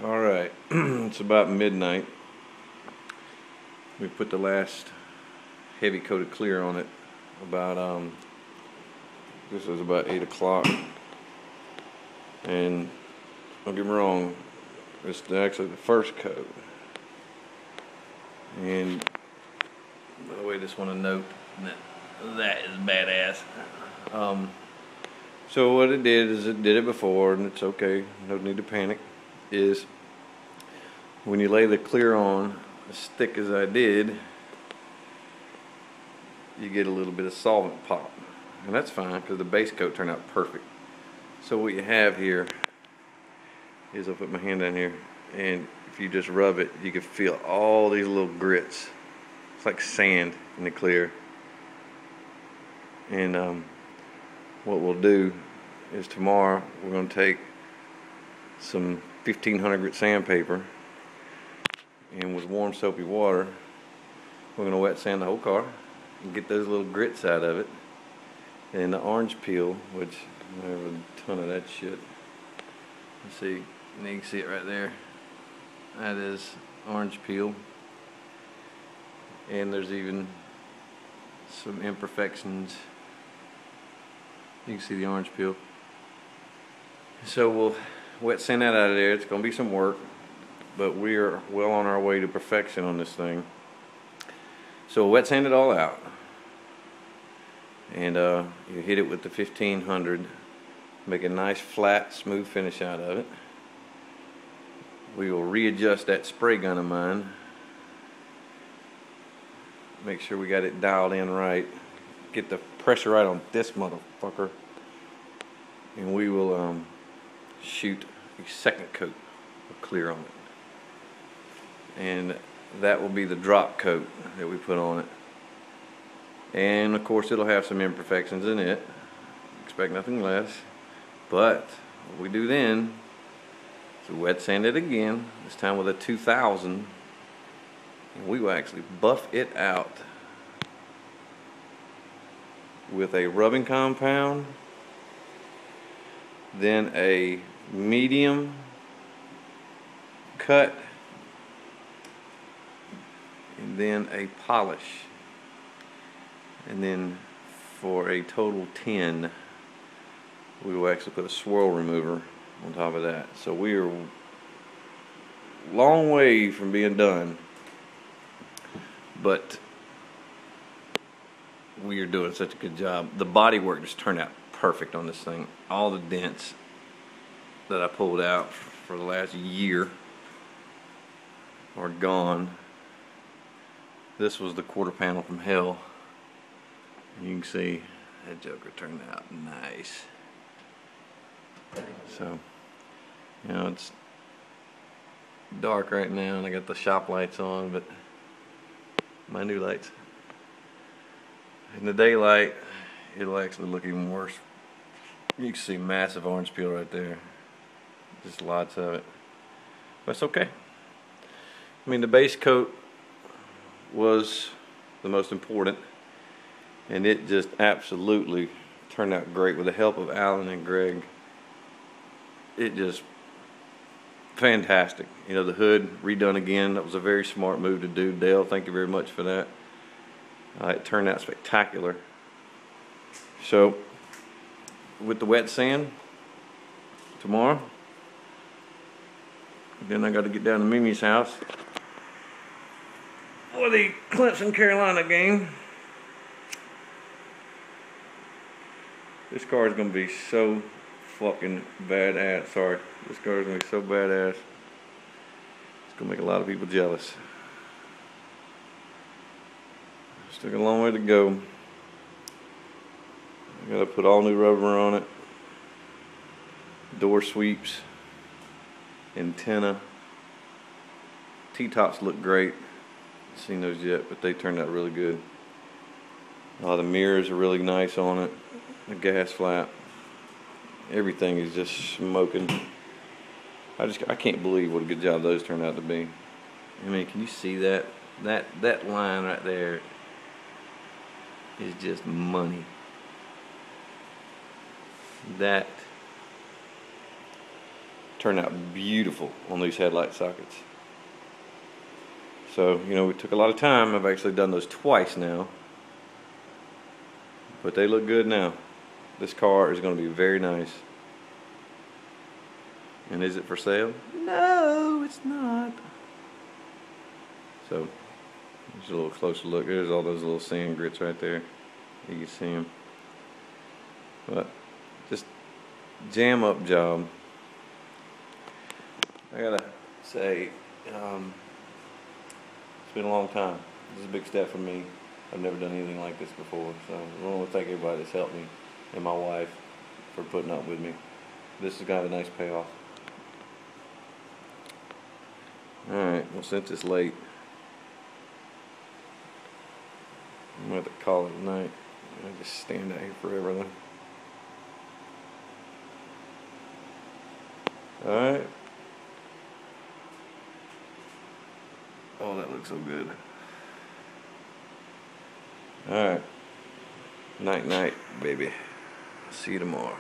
Alright, it's about midnight. We put the last heavy coat of clear on it about, this was about 8 o'clock. And don't get me wrong, it's actually the first coat. And by the way, just want to note that is badass. So what it did is it did it before, and it's okay, no need to panic, is when you lay the clear on as thick as I did, you get a little bit of solvent pop. And that's fine because the base coat turned out perfect. So what you have here is, I'll put my hand down here, and if you just rub it, you can feel all these little grits. It's like sand in the clear. And what we'll do is tomorrow we're going to take some 1500 grit sandpaper, and with warm soapy water we're going to wet sand the whole car and get those little grits out of it. And the orange peel, which I have a ton of that shit. Let's see, and you can see it right there. That is orange peel. And there's even some imperfections. You can see the orange peel. So we'll wet sand that out of there. It's going to be some work, but we are well on our way to perfection on this thing. So we'll wet sand it all out, and you hit it with the 1500, make a nice flat smooth finish out of it. We will readjust that spray gun of mine, make sure we got it dialed in right, get the pressure right on this motherfucker, and we will shoot a second coat of clear on it. And that will be the drop coat that we put on it. And of course it'll have some imperfections in it, expect nothing less. But what we do then is we wet sand it again, this time with a 2000, and we will actually buff it out with a rubbing compound, then a medium cut, and then a polish. And then for a total 10, we will actually put a swirl remover on top of that. So we are a long way from being done, but we are doing such a good job. The body work just turned out perfect on this thing. All the dents that I pulled out for the last year are gone. This was the quarter panel from hell. You can see that joker turned out nice. So, you know, it's dark right now and I got the shop lights on, but my new lights. In the daylight, it'll actually look even worse. You can see massive orange peel right there. Just lots of it. But it's okay. I mean, the base coat was the most important, and it just absolutely turned out great with the help of Alan and Greg. It just fantastic. You know, the hood redone again. That was a very smart move to do. Dale, thank you very much for that. It turned out spectacular. So with the wet sand tomorrow, then I got to get down to Mimi's house for the Clemson-Carolina game. This car is going to be so fucking badass. Sorry. This car is going to be so badass. It's going to make a lot of people jealous. Still got a long way to go. I got to put all new rubber on it. Door sweeps. Antenna. T-tops look great. Haven't seen those yet, but they turned out really good. The mirrors are really nice on it. The gas flap. Everything is just smoking. I can't believe what a good job those turned out to be. I mean, can you see that? That line right there is just money. That turned out beautiful on these headlight sockets. So, you know, it took a lot of time. I've actually done those twice now. But they look good now. This car is going to be very nice. And is it for sale? No, it's not. So, here's a little closer look. There's all those little sand grits right there. You can see them. But, just jam up job. I gotta say, it's been a long time. This is a big step for me. I've never done anything like this before, so I want to thank everybody that's helped me and my wife for putting up with me. This has got a nice payoff. Alright, well, since it's late, I'm going to have to call it a night. I just stand out here forever though. Alright. Oh, that looks so good. Alright. Night, night, baby. See you tomorrow.